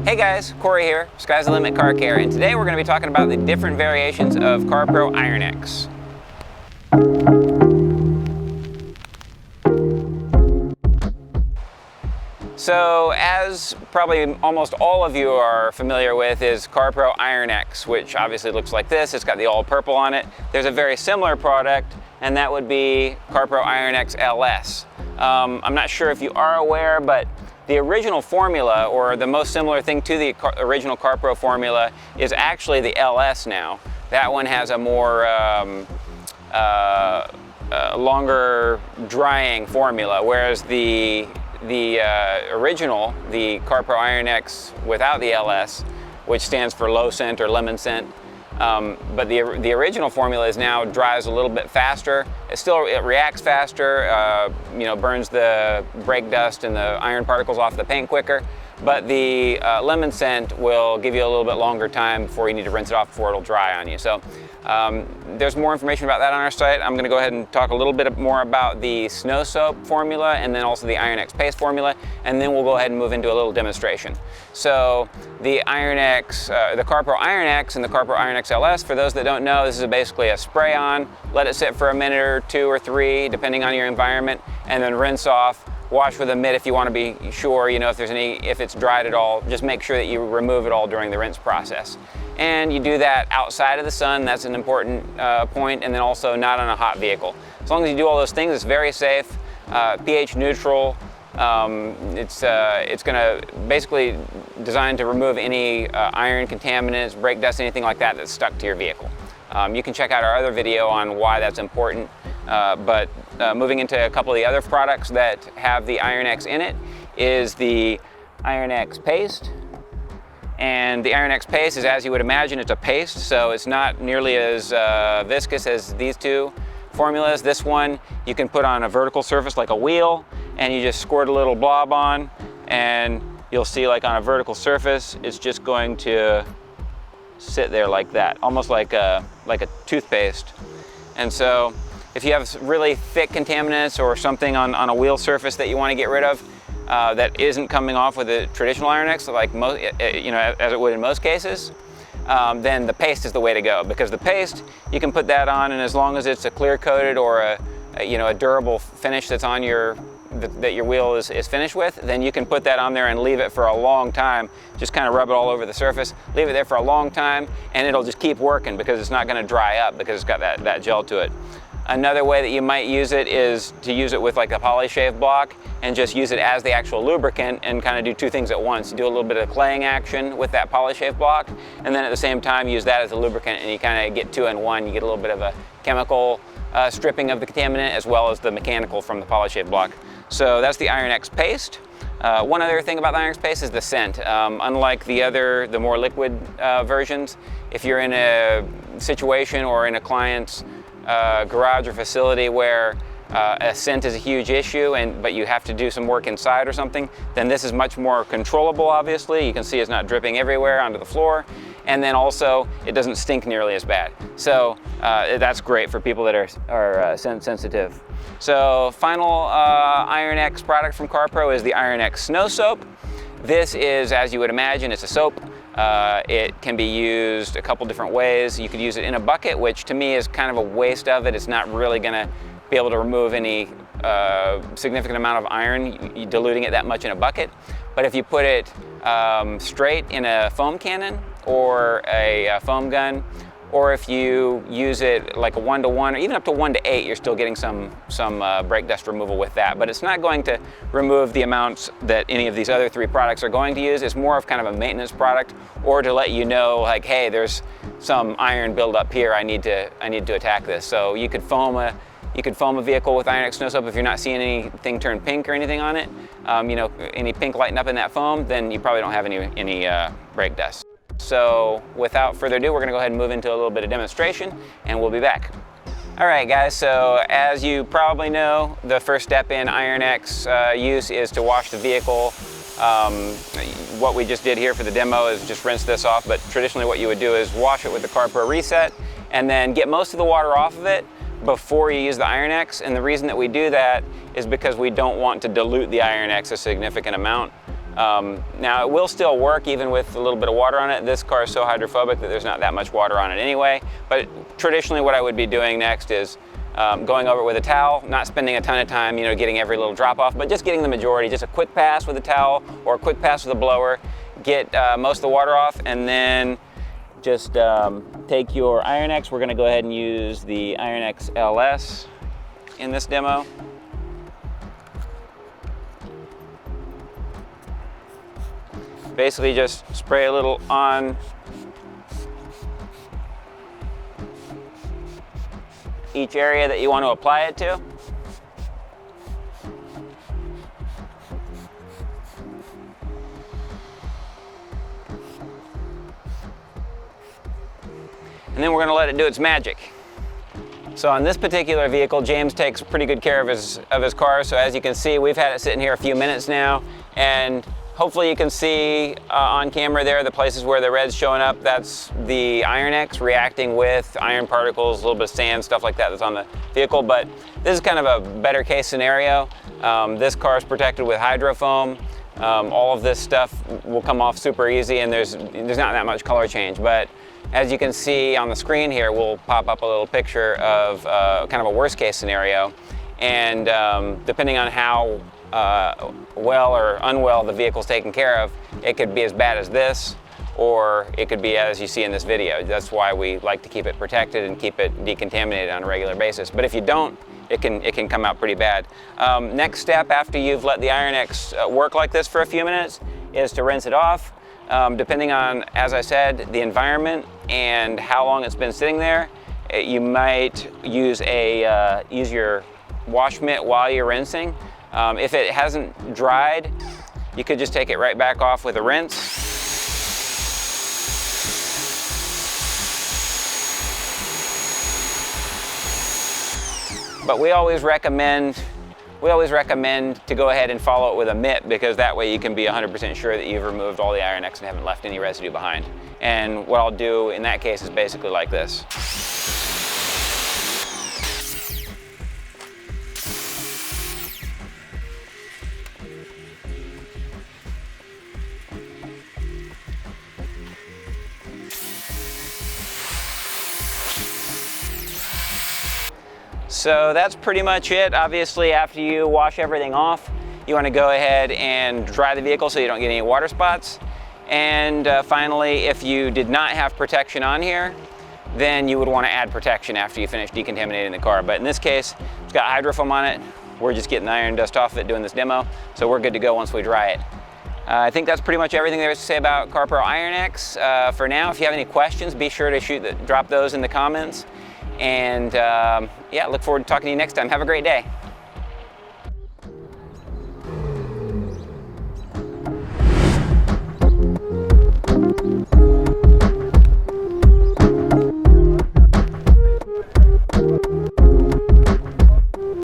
Hey guys, Corey here, Sky's the Limit Car Care, and today we're going to be talking about the different variations of CARPRO IronX. So, as probably almost all of you are familiar with, is CARPRO IronX, which obviously looks like this. It's got the all purple on it. There's a very similar product, and that would be CARPRO IronX L.S. I'm not sure if you are aware, but the original formula, or the most similar thing to the original CARPRO formula, is actually the L.S. now. That one has a more longer drying formula, whereas the original, the CARPRO IronX without the L.S., which stands for low scent or lemon scent, but the original formula is now dries a little bit faster. It reacts faster, burns the brake dust and the iron particles off the paint quicker. But the lemon scent will give you a little bit longer time before you need to rinse it off before it'll dry on you. So there's more information about that on our site. I'm going to go ahead and talk a little bit more about the SnowSoap formula and then also the IronX Paste formula, and then we'll go ahead and move into a little demonstration. So the CARPRO IronX and the CARPRO IronX L.S., for those that don't know, this is basically a spray on, let it sit for a minute or two or three, depending on your environment, and then rinse off. Wash with a mitt if you want to be sure, if it's dried at all. Just make sure that you remove it all during the rinse process. And you do that outside of the sun. That's an important point, and then also not on a hot vehicle. As long as you do all those things, it's very safe, pH neutral. It's going to basically designed to remove any iron contaminants, brake dust, anything like that that's stuck to your vehicle. You can check out our other video on why that's important. But moving into a couple of the other products that have the IronX in it is the IronX Paste. And the IronX Paste is, as you would imagine, it's a paste, so it's not nearly as viscous as these two formulas. This one you can put on a vertical surface like a wheel, and you just squirt a little blob on, and you'll see, like on a vertical surface, it's just going to sit there like that, almost like a toothpaste. And so if you have really thick contaminants or something on a wheel surface that you want to get rid of that isn't coming off with a traditional IronX, like as it would in most cases, then the paste is the way to go, because the paste, you can put that on, and as long as it's a clear coated or a durable finish that's on that your wheel is finished with, then you can put that on there and leave it for a long time. Just kind of rub it all over the surface, leave it there for a long time, and it'll just keep working because it's not going to dry up because it's got that gel to it. Another way that you might use it is to use it with like a polyshave block and just use it as the actual lubricant and kind of do two things at once. You do a little bit of claying action with that polyshave block, and then at the same time use that as a lubricant, and you kind of get two in one. You get a little bit of a chemical stripping of the contaminant as well as the mechanical from the polyshave block. So that's the IronX Paste. One other thing about the IronX Paste is the scent. Unlike the more liquid versions, if you're in a situation or in a client's garage or facility where a scent is a huge issue, but you have to do some work inside or something, then this is much more controllable. Obviously, you can see it's not dripping everywhere onto the floor, and then also it doesn't stink nearly as bad. So that's great for people that are scent sensitive. So final IronX product from CARPRO is the IronX SnowSoap. This is, as you would imagine, it's a soap. It can be used a couple different ways. You could use it in a bucket, which to me is kind of a waste of it. It's not really going to be able to remove any significant amount of iron diluting it that much in a bucket. But if you put it straight in a foam cannon or a foam gun, or if you use it like a 1-to-1 or even up to 1-to-8, you're still getting some brake dust removal with that. But it's not going to remove the amounts that any of these other three products are going to use. It's more of kind of a maintenance product, or to let you know, like, hey, there's some iron buildup here. I need to attack this. So you could foam a vehicle with IronX SnowSoap if you're not seeing anything turn pink or anything on it. Any pink lighting up in that foam, then you probably don't have any brake dust. So without further ado, we're going to go ahead and move into a little bit of demonstration, and we'll be back. All right, guys, so as you probably know, the first step in IronX use is to wash the vehicle. What we just did here for the demo is just rinse this off, but traditionally what you would do is wash it with the CARPRO Reset and then get most of the water off of it before you use the IronX. And the reason that we do that is because we don't want to dilute the IronX a significant amount. Now it will still work even with a little bit of water on it. This car is so hydrophobic that there's not that much water on it anyway, but traditionally what I would be doing next is going over it with a towel, not spending a ton of time, you know, getting every little drop off, but just getting the majority, just a quick pass with a towel or a quick pass with a blower, get most of the water off, and then just take your IronX. We're gonna go ahead and use the IronX L.S. in this demo. Basically just spray a little on each area that you want to apply it to. And then we're going to let it do its magic. So on this particular vehicle, James takes pretty good care of his car. So as you can see, we've had it sitting here a few minutes now, and hopefully you can see on camera there the places where the red's showing up. That's the IronX reacting with iron particles, a little bit of sand, stuff like that that's on the vehicle. But this is kind of a better case scenario. This car is protected with hydrofoam. All of this stuff will come off super easy, and there's not that much color change. But as you can see on the screen here, we'll pop up a little picture of kind of a worst case scenario. And depending on how well or unwell the vehicle's taken care of, it could be as bad as this, or it could be as you see in this video. That's why we like to keep it protected and keep it decontaminated on a regular basis. But if you don't, it can come out pretty bad. Next step after you've let the IronX work like this for a few minutes is to rinse it off. Depending on, as I said, the environment and how long it's been sitting there, you might use your wash mitt while you're rinsing. If it hasn't dried, you could just take it right back off with a rinse. But we always recommend to go ahead and follow it with a mitt, because that way you can be 100% sure that you've removed all the IronX and haven't left any residue behind. And what I'll do in that case is basically like this. So that's pretty much it. Obviously, after you wash everything off, you want to go ahead and dry the vehicle so you don't get any water spots. And finally, if you did not have protection on here, then you would want to add protection after you finish decontaminating the car. But in this case, it's got hydrofoam on it. We're just getting the iron dust off of it doing this demo, so we're good to go once we dry it. I think that's pretty much everything there is to say about CARPRO IronX for now. If you have any questions, be sure to drop those in the comments. And yeah, look forward to talking to you next time. Have a great day.